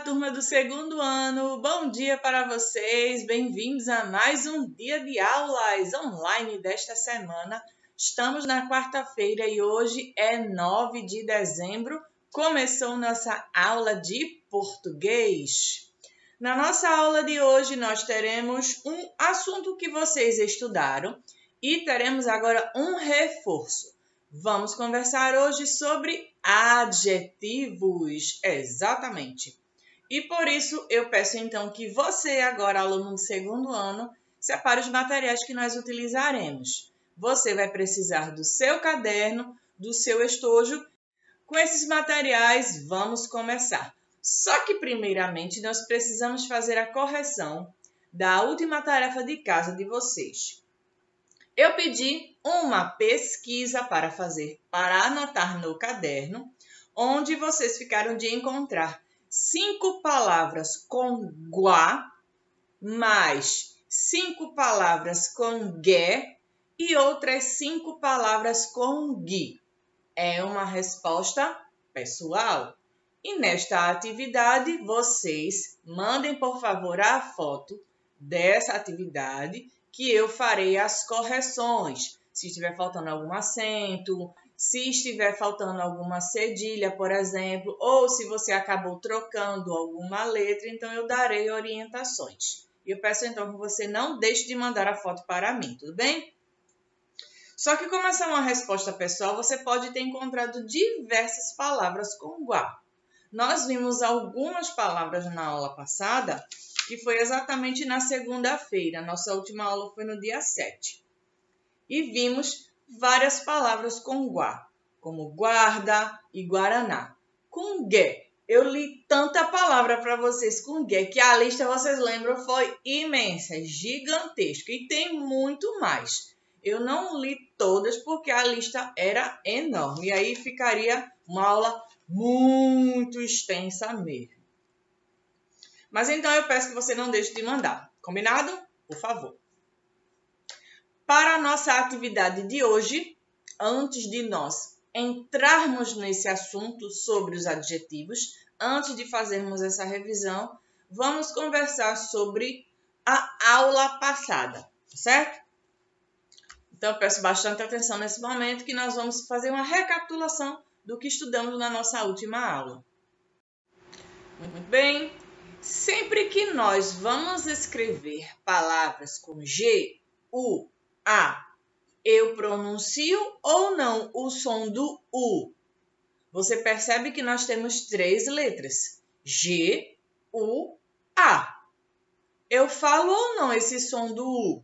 turma do segundo ano, bom dia para vocês, bem-vindos a mais um dia de aulas online desta semana. Estamos na quarta-feira e hoje é 9 de dezembro, começou nossa aula de português. Na nossa aula de hoje nós teremos um assunto que vocês estudaram e teremos agora um reforço. Vamos conversar hoje sobre adjetivos, exatamente. E por isso eu peço então que você, agora aluno do segundo ano, separe os materiais que nós utilizaremos. Você vai precisar do seu caderno, do seu estojo. Com esses materiais, vamos começar. Só que primeiramente nós precisamos fazer a correção da última tarefa de casa de vocês. Eu pedi uma pesquisa para fazer, para anotar no caderno, onde vocês ficaram de encontrar 5 palavras com guá, mais 5 palavras com gué e outras 5 palavras com gui. É uma resposta pessoal. E nesta atividade, vocês mandem, por favor, a foto dessa atividade que eu farei as correções. Se estiver faltando algum acento, se estiver faltando alguma cedilha, por exemplo, ou se você acabou trocando alguma letra, então eu darei orientações. Eu peço então que você não deixe de mandar a foto para mim, tudo bem? Só que como essa é uma resposta pessoal, você pode ter encontrado diversas palavras com guá. Nós vimos algumas palavras na aula passada, que foi exatamente na segunda-feira. Nossa última aula foi no dia 7. E vimos várias palavras com guá, como guarda e guaraná. Com gué, eu li tanta palavra para vocês com gué, que a lista, vocês lembram, foi imensa, gigantesca. E tem muito mais. Eu não li todas porque a lista era enorme. E aí ficaria uma aula muito extensa mesmo. Mas então eu peço que você não deixe de mandar. Combinado? Por favor. Para a nossa atividade de hoje, antes de nós entrarmos nesse assunto sobre os adjetivos, antes de fazermos essa revisão, vamos conversar sobre a aula passada, certo? Então eu peço bastante atenção nesse momento que nós vamos fazer uma recapitulação do que estudamos na nossa última aula. Muito bem. Sempre que nós vamos escrever palavras com G, U, A, eu pronuncio ou não o som do U? Você percebe que nós temos 3 letras, G, U, A. Eu falo ou não esse som do U?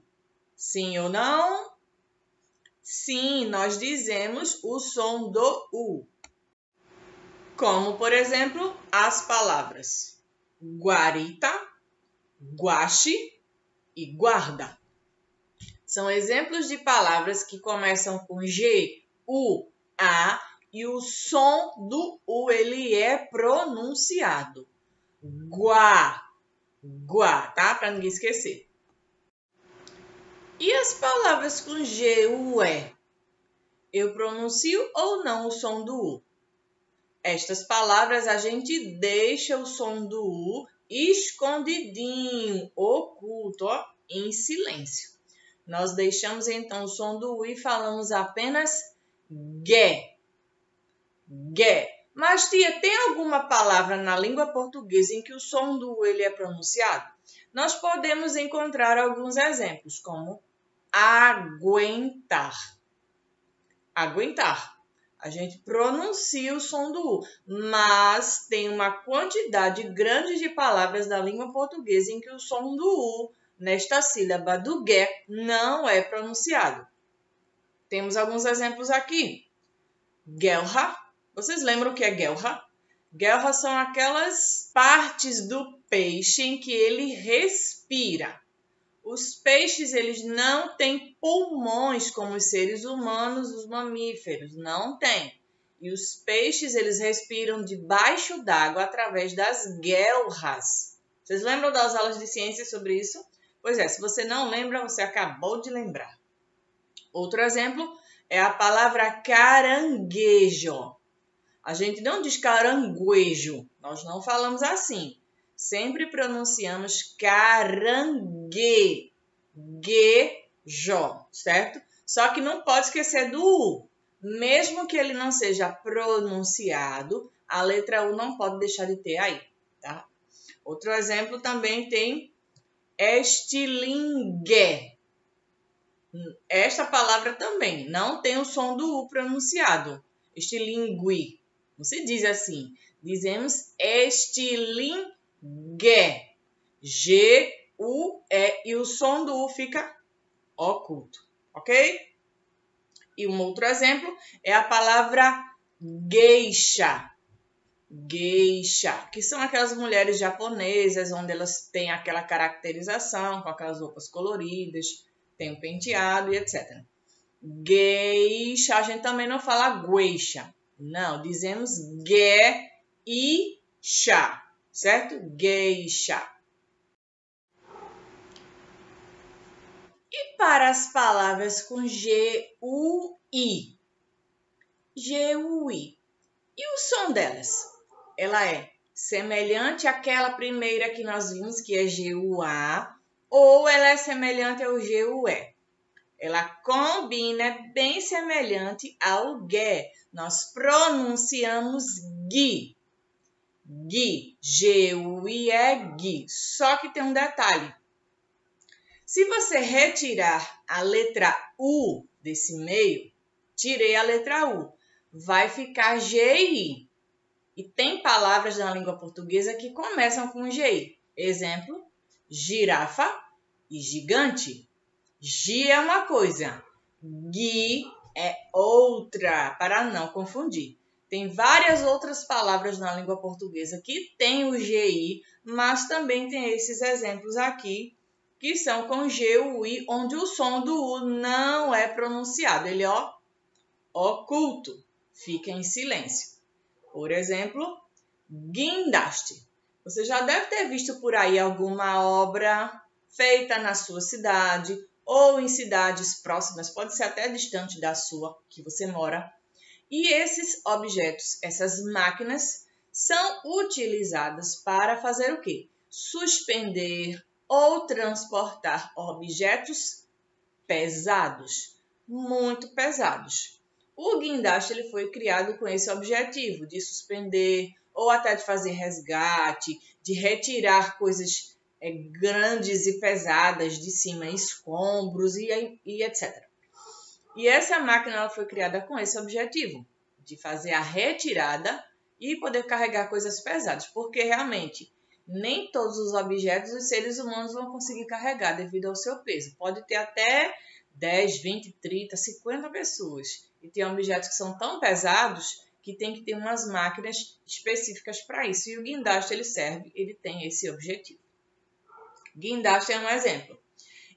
Sim ou não? Sim, nós dizemos o som do U. Como, por exemplo, as palavras guarita, guache e guarda. São exemplos de palavras que começam com G, U, A e o som do U ele é pronunciado. Guá, guá, tá? Para ninguém esquecer. E as palavras com G, U, E? Eu pronuncio ou não o som do U? Estas palavras a gente deixa o som do U escondidinho, oculto, ó, em silêncio. Nós deixamos então o som do U e falamos apenas gué. Gué. Mas, tia, tem alguma palavra na língua portuguesa em que o som do U ele é pronunciado? Nós podemos encontrar alguns exemplos, como aguentar. Aguentar. A gente pronuncia o som do U, mas tem uma quantidade grande de palavras da língua portuguesa em que o som do U, nesta sílaba do gué, não é pronunciado. Temos alguns exemplos aqui. Guelra. Vocês lembram o que é guelra? Guelra são aquelas partes do peixe em que ele respira. Os peixes, eles não têm pulmões como os seres humanos, os mamíferos, não têm. E os peixes, eles respiram debaixo d'água através das guelras. Vocês lembram das aulas de ciência sobre isso? Pois é, se você não lembra, você acabou de lembrar. Outro exemplo é a palavra caranguejo. A gente não diz caranguejo, nós não falamos assim. sempre pronunciamos caranguejo, certo? Só que não pode esquecer do U. Mesmo que ele não seja pronunciado, a letra U não pode deixar de ter aí, tá? Outro exemplo também tem estilingue. Esta palavra também não tem o som do U pronunciado. Estilingue. Não se diz assim. Dizemos estilingue. G-U-E. E o som do U fica oculto. Ok? E um outro exemplo é a palavra geisha. Geisha, que são aquelas mulheres japonesas, onde elas têm aquela caracterização, com aquelas roupas coloridas, tem um penteado e etc. Geisha, a gente também não fala geisha. Não, dizemos geisha, certo? Geisha. E para as palavras com G-U-I? G-U-I. E o som delas? Ela é semelhante àquela primeira que nós vimos, que é G-U-A, ou ela é semelhante ao G-U-E? Ela combina, é bem semelhante ao G. Nós pronunciamos GI. GI. G-U-I é GI. Só que tem um detalhe. Se você retirar a letra U desse meio, tirei a letra U, vai ficar GI. E tem palavras na língua portuguesa que começam com GI. Exemplo, girafa e gigante. Gi é uma coisa, gui é outra, para não confundir. Tem várias outras palavras na língua portuguesa que tem o GI, mas também tem esses exemplos aqui, que são com G, U, I, onde o som do U não é pronunciado. Ele é oculto, fica em silêncio. Por exemplo, guindaste. Você já deve ter visto por aí alguma obra feita na sua cidade ou em cidades próximas, pode ser até distante da sua, que você mora. E esses objetos, essas máquinas, são utilizadas para fazer o quê? Suspender ou transportar objetos pesados, muito pesados. O guindaste ele foi criado com esse objetivo de suspender ou até de fazer resgate, de retirar coisas grandes e pesadas de cima, escombros e etc. E essa máquina ela foi criada com esse objetivo, de fazer a retirada e poder carregar coisas pesadas, porque realmente nem todos os objetos os seres humanos vão conseguir carregar devido ao seu peso. Pode ter até 10, 20, 30, 50 pessoas. E tem objetos que são tão pesados que tem que ter umas máquinas específicas para isso. E o guindaste ele tem esse objetivo. Guindaste é um exemplo.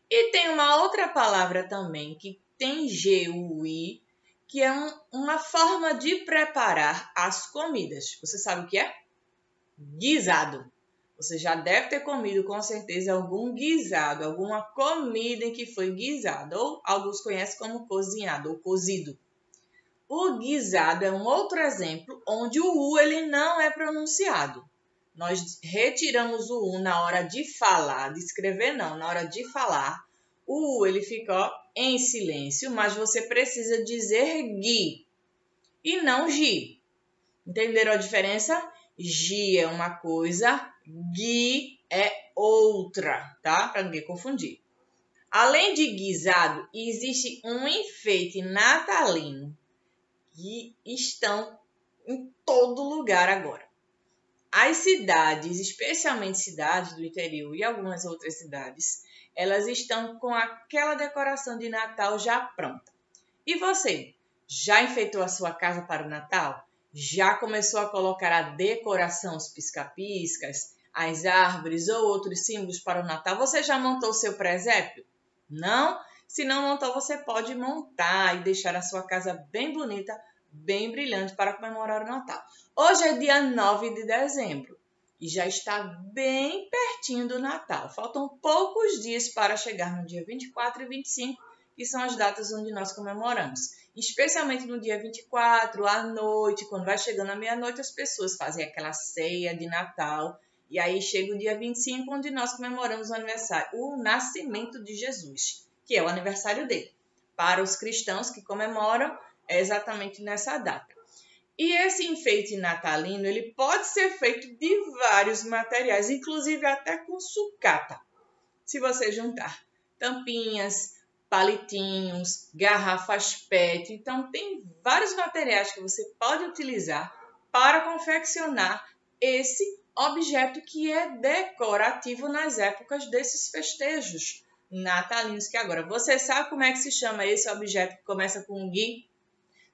E tem uma outra palavra também que tem G-U-I, que é uma forma de preparar as comidas. Você sabe o que é? Guisado. Você já deve ter comido com certeza algum guisado, alguma comida em que foi guisado, ou alguns conhecem como cozinhado ou cozido. O guisado é um outro exemplo onde o U ele não é pronunciado. Nós retiramos o U na hora de falar, de escrever não, na hora de falar. O U ele fica em silêncio, mas você precisa dizer gui e não gi. Entenderam a diferença? Gi é uma coisa, gui é outra, tá? Para ninguém confundir. Além de guisado, existe um enfeite natalino que estão em todo lugar agora. As cidades, especialmente cidades do interior e algumas outras cidades, elas estão com aquela decoração de Natal já pronta. E você, já enfeitou a sua casa para o Natal? Já começou a colocar a decoração, os pisca-piscas, as árvores ou outros símbolos para o Natal? Você já montou o seu presépio? Não? Se não montou, você pode montar e deixar a sua casa bem bonita, bem brilhante para comemorar o Natal. Hoje é dia 9 de dezembro e já está bem pertinho do Natal. Faltam poucos dias para chegar no dia 24 e 25, que são as datas onde nós comemoramos. Especialmente no dia 24, à noite, quando vai chegando a meia-noite, as pessoas fazem aquela ceia de Natal E aí chega o dia 25, onde nós comemoramos o aniversário, o nascimento de Jesus, que é o aniversário dele. Para os cristãos que comemoram, é exatamente nessa data. E esse enfeite natalino, ele pode ser feito de vários materiais, inclusive até com sucata. Se você juntar tampinhas, palitinhos, garrafas PET, então tem vários materiais que você pode utilizar para confeccionar esse objeto que é decorativo nas épocas desses festejos natalinos que agora. Você sabe como é que se chama esse objeto que começa com gui?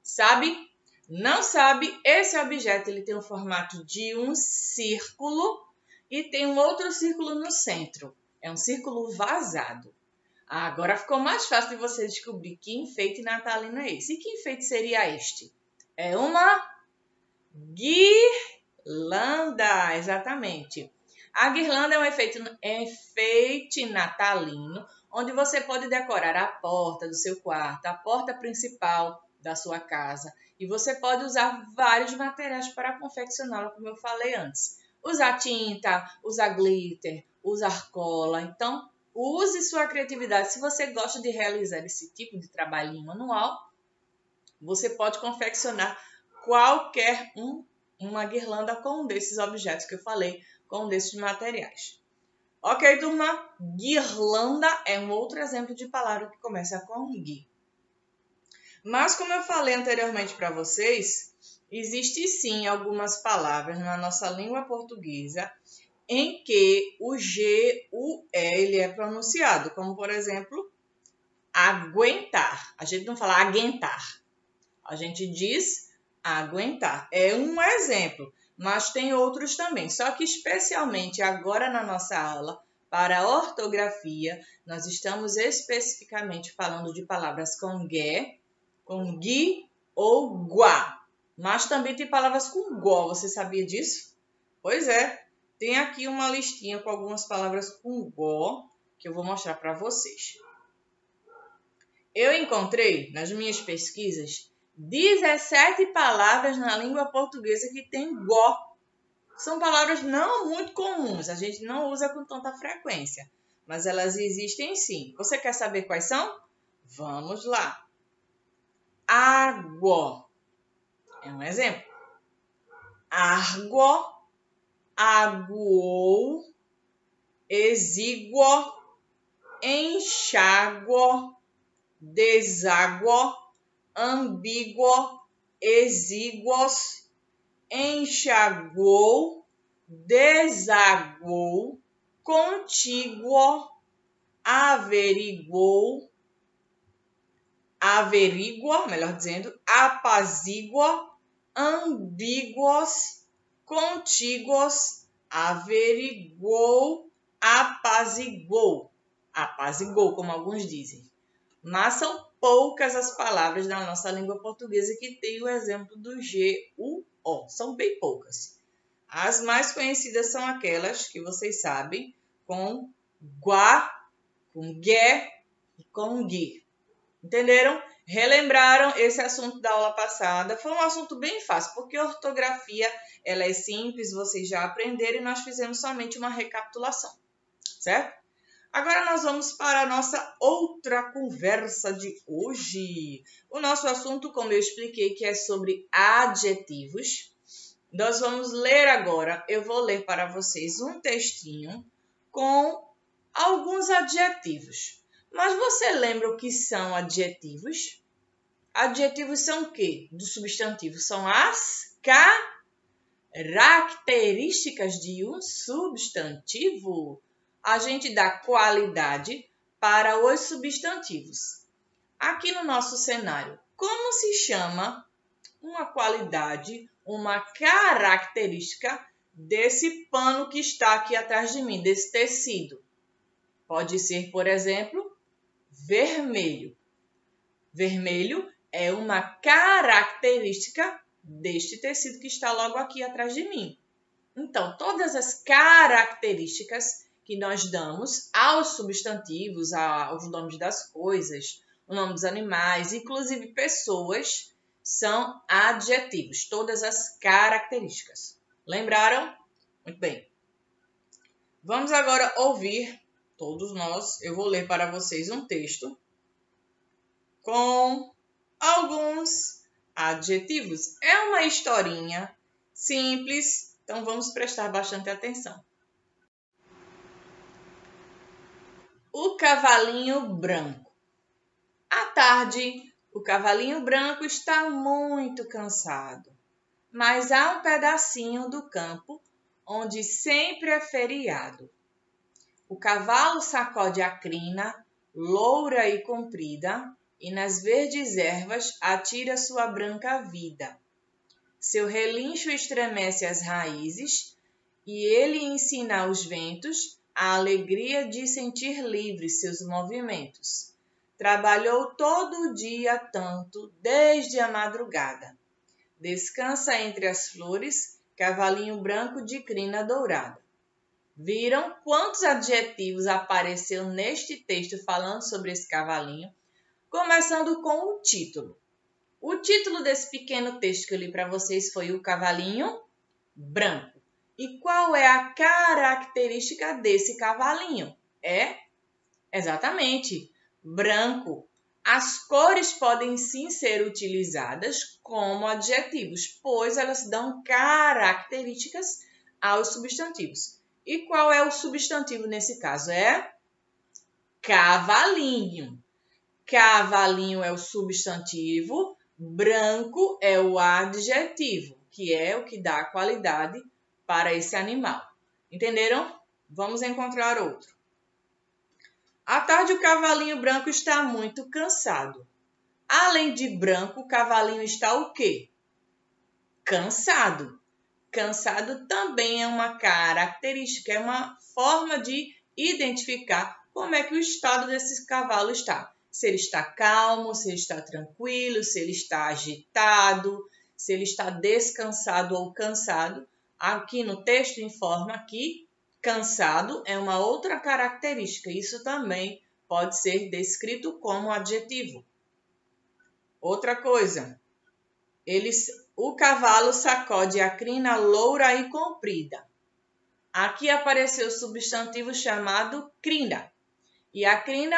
Sabe? Não sabe? Esse objeto ele tem o formato de um círculo e tem um outro círculo no centro. É um círculo vazado. Agora ficou mais fácil de você descobrir que enfeite natalino é esse. E que enfeite seria este? É uma guirlanda, exatamente. A guirlanda é um enfeite natalino, onde você pode decorar a porta do seu quarto, a porta principal da sua casa. E você pode usar vários materiais para confeccioná-la, como eu falei antes. Usar tinta, usar glitter, usar cola. Então, use sua criatividade. Se você gosta de realizar esse tipo de trabalhinho manual, você pode confeccionar qualquer uma guirlanda com um desses objetos que eu falei, com um desses materiais. Ok, turma? Guirlanda é um outro exemplo de palavra que começa com gui. Mas, como eu falei anteriormente para vocês, existe sim algumas palavras na nossa língua portuguesa em que o G, o E, ele é pronunciado, como, por exemplo, aguentar. A gente não fala aguentar, a gente diz aguentar. É um exemplo, mas tem outros também. Só que, especialmente agora na nossa aula, para a ortografia, nós estamos especificamente falando de palavras com G, com gui ou guá. Mas também tem palavras com gó. Você sabia disso? Pois é. Tem aqui uma listinha com algumas palavras com gó que eu vou mostrar para vocês. Eu encontrei, nas minhas pesquisas, 17 palavras na língua portuguesa que tem gó. São palavras não muito comuns, a gente não usa com tanta frequência, mas elas existem sim. Você quer saber quais são? Vamos lá. Água é um exemplo. Água, aguou, exígua, enxágua, deságua, ambígua, exíguos, enxaguou, desaguou, contíguo, averiguou, averigua, melhor dizendo, apazigua, ambíguos, contíguos, averiguou, apazigou. Apazigou, como alguns dizem. Mas são poucas as palavras da nossa língua portuguesa que tem o exemplo do G, U, O. São bem poucas. As mais conhecidas são aquelas que vocês sabem, com guá, com gué e com gui. Entenderam? Relembraram esse assunto da aula passada? Foi um assunto bem fácil, porque a ortografia ela é simples, vocês já aprenderam e nós fizemos somente uma recapitulação, certo? Agora nós vamos para a nossa outra conversa de hoje. O nosso assunto, como eu expliquei, que é sobre adjetivos. Nós vamos ler agora, eu vou ler para vocês um textinho com alguns adjetivos. Mas você lembra o que são adjetivos? Adjetivos são o quê? Do substantivo. São as características de um substantivo. A gente dá qualidade para os substantivos. Aqui no nosso cenário, como se chama uma qualidade, uma característica desse pano que está aqui atrás de mim, desse tecido? Pode ser, por exemplo, vermelho. Vermelho é uma característica deste tecido que está logo aqui atrás de mim. Então, todas as características que nós damos aos substantivos, aos nomes das coisas, o nome dos animais, inclusive pessoas, são adjetivos. Todas as características. Lembraram? Muito bem. Vamos agora ouvir, todos nós, eu vou ler para vocês um texto com alguns adjetivos. É uma historinha simples, então vamos prestar bastante atenção. O cavalinho branco. À tarde, o cavalinho branco está muito cansado, mas há um pedacinho do campo onde sempre é feriado. O cavalo sacode a crina, loura e comprida, e nas verdes ervas atira sua branca vida. Seu relincho estremece as raízes, e ele ensina aos ventos a alegria de sentir livres seus movimentos. Trabalhou todo o dia tanto, desde a madrugada. Descansa entre as flores, cavalinho branco de crina dourada. Viram quantos adjetivos apareceu neste texto falando sobre esse cavalinho? Começando com o título. O título desse pequeno texto que eu li para vocês foi O Cavalinho Branco. E qual é a característica desse cavalinho? É, exatamente, branco. As cores podem sim ser utilizadas como adjetivos, pois elas dão características aos substantivos. E qual é o substantivo nesse caso? É cavalinho. Cavalinho é o substantivo, branco é o adjetivo, que é o que dá qualidade para esse animal. Entenderam? Vamos encontrar outro. À tarde, o cavalinho branco está muito cansado. Além de branco, o cavalinho está o quê? Cansado. Cansado também é uma característica, é uma forma de identificar como é que o estado desse cavalo está. Se ele está calmo, se ele está tranquilo, se ele está agitado, se ele está descansado ou cansado. Aqui no texto informa que cansado é uma outra característica. Isso também pode ser descrito como adjetivo. Outra coisa, o cavalo sacode a crina loura e comprida. Aqui apareceu o substantivo chamado crina. E a crina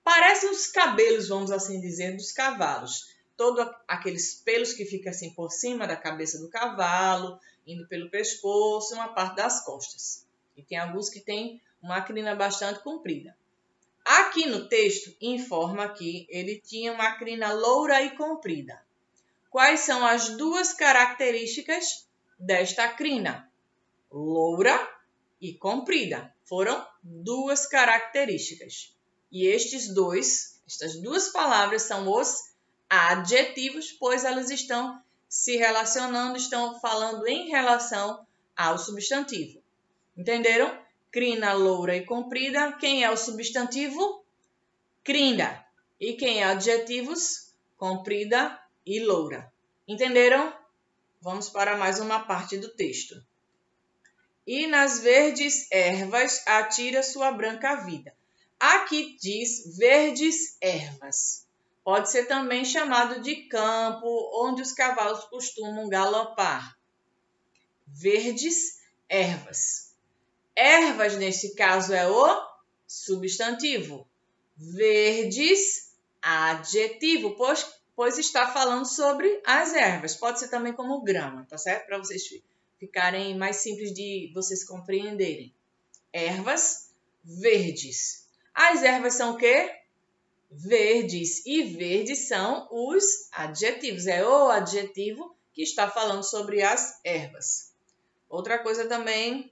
parece os cabelos, vamos assim dizer, dos cavalos. Todos aqueles pelos que ficam assim por cima da cabeça do cavalo, indo pelo pescoço, uma parte das costas. E tem alguns que têm uma crina bastante comprida. Aqui no texto informa que ele tinha uma crina loura e comprida. Quais são as duas características desta crina? Loura e comprida. Foram duas características. E estas duas palavras são os adjetivos, pois elas estão se relacionando, estão falando em relação ao substantivo. Entenderam? Crina, loura e comprida. Quem é o substantivo? Crina. E quem é adjetivos? Comprida e loura. Entenderam? Vamos para mais uma parte do texto. E nas verdes ervas atira sua branca vida. Aqui diz verdes ervas. Pode ser também chamado de campo, onde os cavalos costumam galopar. Verdes ervas. Ervas, nesse caso, é o substantivo. Verdes, adjetivo, pois está falando sobre as ervas. Pode ser também como grama, tá certo? Para vocês ficarem mais simples de vocês compreenderem. Ervas verdes. As ervas são o quê? Verdes. E verdes são os adjetivos. É o adjetivo que está falando sobre as ervas. Outra coisa também.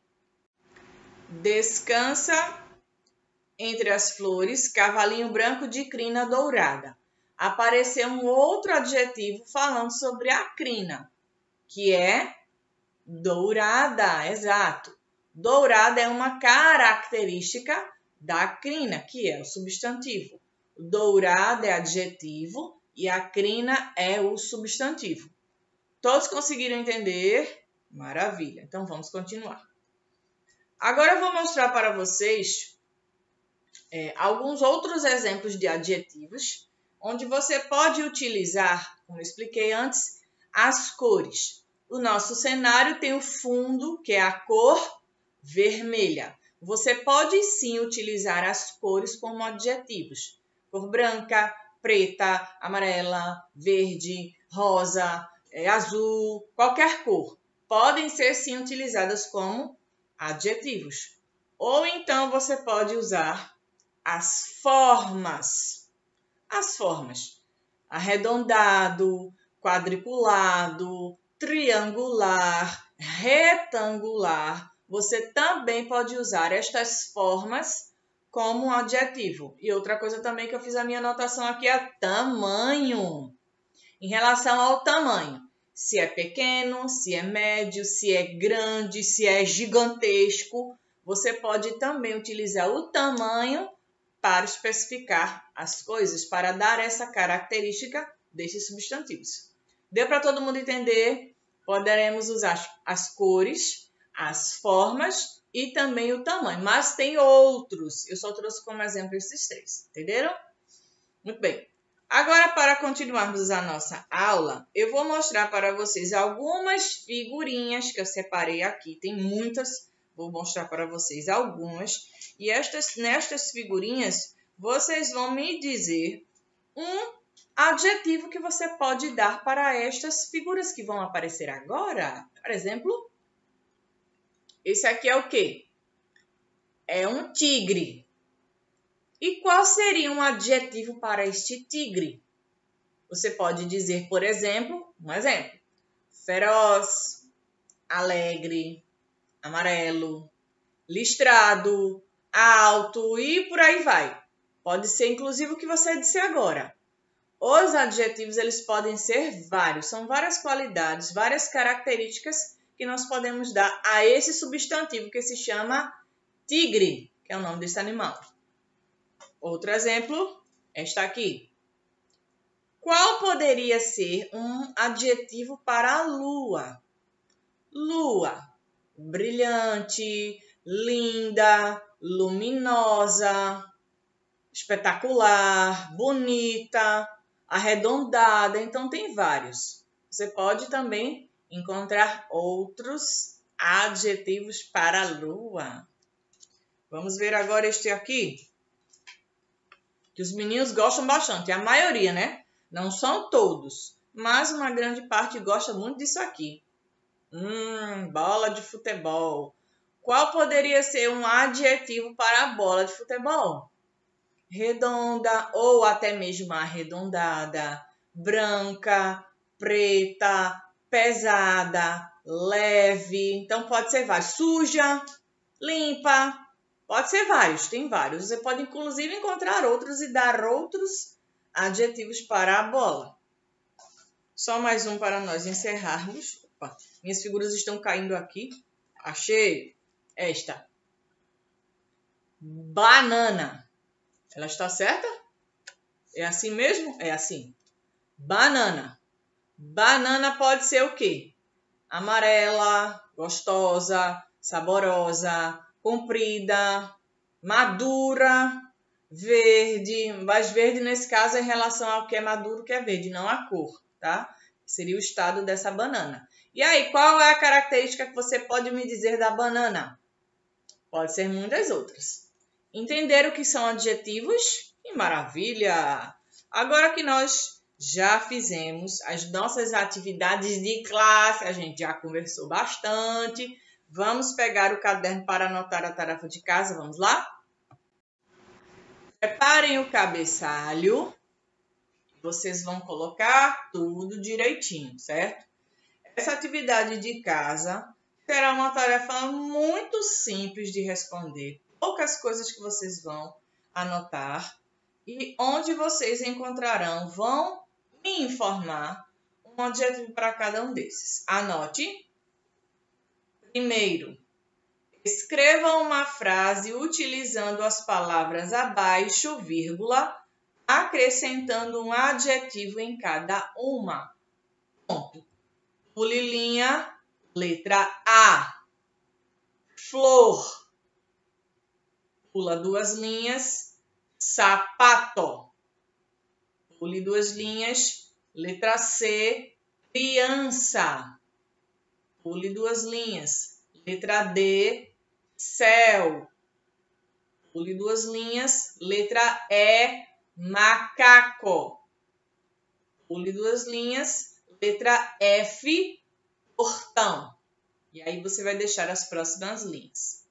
Descansa entre as flores, cavalinho branco de crina dourada. Apareceu um outro adjetivo falando sobre a crina, que é dourada, exato. Dourada é uma característica da crina, que é o substantivo. Dourada é adjetivo e a crina é o substantivo. Todos conseguiram entender? Maravilha. Então, vamos continuar. Agora eu vou mostrar para vocês alguns outros exemplos de adjetivos, onde você pode utilizar, como eu expliquei antes, as cores. O nosso cenário tem o fundo, que é a cor vermelha. você pode sim utilizar as cores como adjetivos. Cor branca, preta, amarela, verde, rosa, azul, qualquer cor. Podem ser sim utilizadas como adjetivos. Ou então você pode usar as formas. As formas. Arredondado, quadriculado, triangular, retangular. Você também pode usar estas formas como um adjetivo. E outra coisa também que eu fiz a minha anotação aqui é tamanho. Em relação ao tamanho, se é pequeno, se é médio, se é grande, se é gigantesco, você pode também utilizar o tamanho para especificar as coisas, para dar essa característica desses substantivos. Deu para todo mundo entender? Poderemos usar as cores, as formas e também o tamanho. Mas tem outros. Eu só trouxe como exemplo esses três. Entenderam? Muito bem. Agora, para continuarmos a nossa aula, eu vou mostrar para vocês algumas figurinhas que eu separei aqui. Tem muitas, vou mostrar para vocês algumas. E nestas figurinhas, vocês vão me dizer um adjetivo que você pode dar para estas figuras que vão aparecer agora. Por exemplo, esse aqui é o quê? É um tigre. E qual seria um adjetivo para este tigre? Você pode dizer, por exemplo, feroz, alegre, amarelo, listrado, alto e por aí vai. Pode ser inclusive o que você disse agora. Os adjetivos, eles podem ser vários, são várias qualidades, várias características que nós podemos dar a esse substantivo que se chama tigre, que é o nome desse animal. Outro exemplo, esta aqui. Qual poderia ser um adjetivo para a lua? Lua, brilhante, linda, luminosa, espetacular, bonita, arredondada. Então, tem vários. Você pode também encontrar outros adjetivos para a lua. Vamos ver agora este aqui, que os meninos gostam bastante. A maioria, né? Não são todos, mas uma grande parte gosta muito disso aqui. Bola de futebol. Qual poderia ser um adjetivo para a bola de futebol? Redonda ou até mesmo arredondada, branca, preta, pesada, leve. Então pode ser vários. Suja, limpa. Pode ser vários, tem vários. Você pode inclusive encontrar outros e dar outros adjetivos para a bola. Só mais um para nós encerrarmos. Opa, minhas figuras estão caindo aqui. Achei esta. Banana. Ela está certa? É assim mesmo? É assim. Banana. Banana pode ser o quê? Amarela, gostosa, saborosa, comprida, madura, verde. Mas verde nesse caso é em relação ao que é maduro, que é verde, não a cor, tá? Seria o estado dessa banana. E aí, qual é a característica que você pode me dizer da banana? Pode ser muitas outras. Entenderam o que são adjetivos? Que maravilha! Agora que nós já fizemos as nossas atividades de classe, a gente já conversou bastante. Vamos pegar o caderno para anotar a tarefa de casa. Vamos lá? Preparem o cabeçalho. Vocês vão colocar tudo direitinho, certo? Essa atividade de casa será uma tarefa muito simples de responder. Poucas coisas que vocês vão anotar e onde vocês encontrarão, vão me informar um adjetivo para cada um desses. Anote. Primeiro, escreva uma frase utilizando as palavras abaixo, vírgula, acrescentando um adjetivo em cada uma. Ponto. Pule linha, letra A. Flor. Pula 2 linhas, sapato. Pule 2 linhas, letra C. Criança. Pule 2 linhas, letra D. Céu. Pule 2 linhas. Letra E, macaco. Pule 2 linhas. Letra F, portão. E aí você vai deixar as próximas linhas.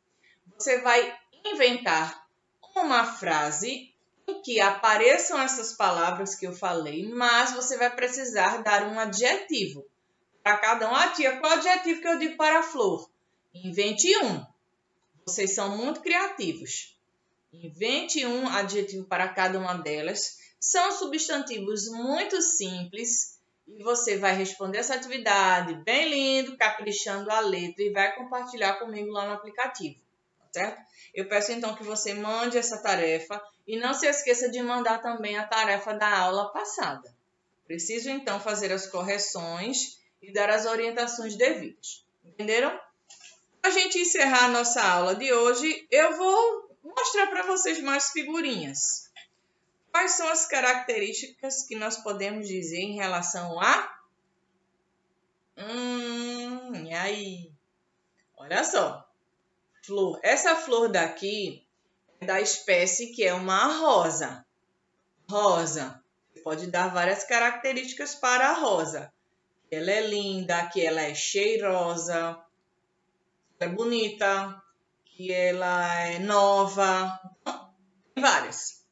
Você vai inventar uma frase em que apareçam essas palavras que eu falei, mas você vai precisar dar um adjetivo para cada um. Ah, tia, qual adjetivo que eu digo para a flor? Invente um. Vocês são muito criativos. Invente um adjetivo para cada uma delas. São substantivos muito simples e você vai responder essa atividade bem lindo, caprichando a letra e vai compartilhar comigo lá no aplicativo, certo? Eu peço então que você mande essa tarefa e não se esqueça de mandar também a tarefa da aula passada. Preciso então fazer as correções e dar as orientações devidas. Entenderam? Para a gente encerrar a nossa aula de hoje, eu vou mostrar para vocês mais figurinhas. Quais são as características que nós podemos dizer em relação a... E aí? Olha só. Flor. Essa flor daqui é da espécie que é uma rosa. Rosa. Você pode dar várias características para a rosa. Ela é linda, que ela é cheirosa, é bonita, que ela é nova. Tem várias.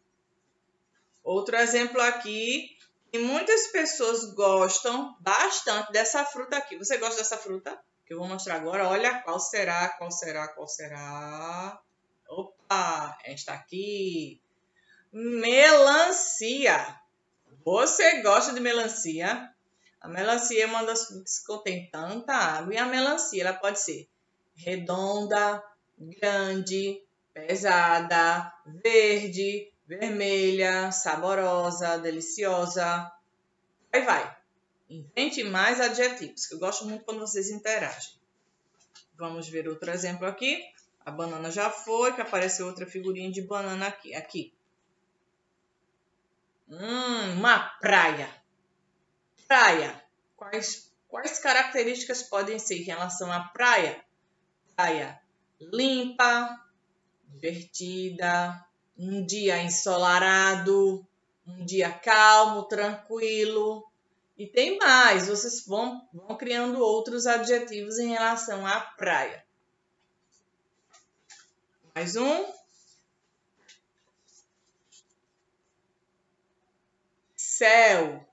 Outro exemplo aqui, que muitas pessoas gostam bastante dessa fruta aqui. Você gosta dessa fruta? Que eu vou mostrar agora. Olha, qual será, qual será, qual será? Opa, esta aqui. Melancia. Você gosta de melancia? A melancia é uma das frutas que contém tanta água. E a melancia, ela pode ser redonda, grande, pesada, verde, vermelha, saborosa, deliciosa. Aí vai. Invente mais adjetivos, que eu gosto muito quando vocês interagem. Vamos ver outro exemplo aqui. A banana já foi, que apareceu outra figurinha de banana aqui. Uma praia. Praia. Quais características podem ser em relação à praia? Praia limpa, divertida, um dia ensolarado, um dia calmo, tranquilo. E tem mais, vocês vão criando outros adjetivos em relação à praia. Mais um. Céu.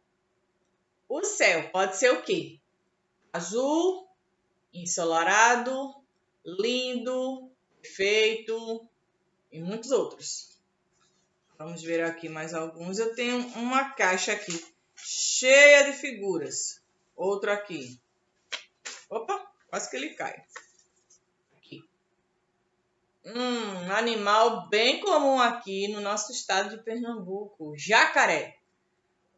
O céu pode ser o quê? Azul, ensolarado, lindo, perfeito e muitos outros. Vamos ver aqui mais alguns. Eu tenho uma caixa aqui cheia de figuras. Outro aqui. Opa, quase que ele cai. Aqui. Animal bem comum aqui no nosso estado de Pernambuco. Jacaré.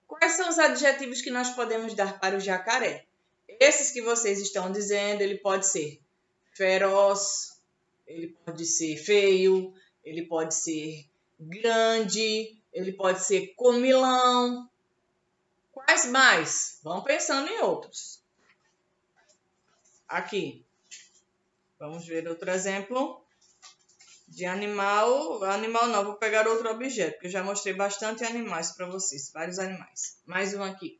Quais são os adjetivos que nós podemos dar para o jacaré? Esses que vocês estão dizendo, ele pode ser feroz, ele pode ser feio, ele pode ser grande, ele pode ser comilão. Quais mais? Vão pensando em outros. Aqui. Vamos ver outro exemplo de animal. Animal não, vou pegar outro objeto, porque eu já mostrei bastante animais para vocês, vários animais. Mais um aqui.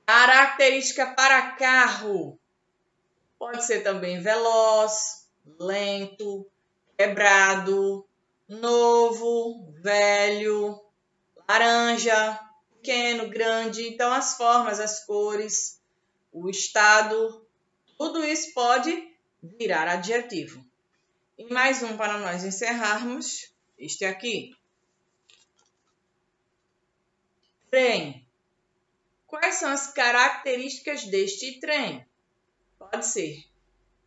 Característica para carro. Pode ser também veloz, lento, quebrado, novo, velho, laranja, pequeno, grande. Então, as formas, as cores, o estado, tudo isso pode virar adjetivo. E mais um para nós encerrarmos, este aqui. Trem. Quais são as características deste trem? Pode ser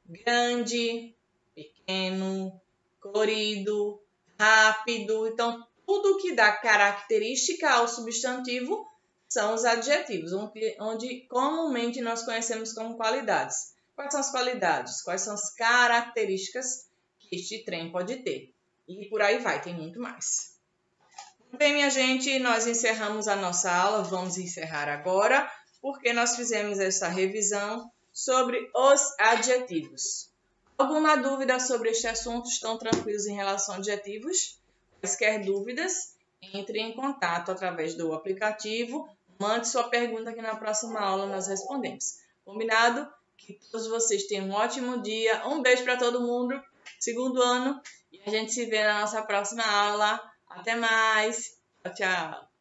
grande, pequeno, colorido, rápido. Então, tudo que dá característica ao substantivo são os adjetivos, onde comumente nós conhecemos como qualidades. Quais são as qualidades? Quais são as características que este trem pode ter? E por aí vai, tem muito mais. Bem, minha gente, nós encerramos a nossa aula. Vamos encerrar agora, porque nós fizemos essa revisão sobre os adjetivos. Alguma dúvida sobre este assunto? Estão tranquilos em relação a adjetivos? Quaisquer dúvidas, entre em contato através do aplicativo. Mande sua pergunta que na próxima aula nós respondemos. Combinado? Que todos vocês tenham um ótimo dia. Um beijo para todo mundo. Segundo ano. E a gente se vê na nossa próxima aula. Até mais. Tchau, tchau.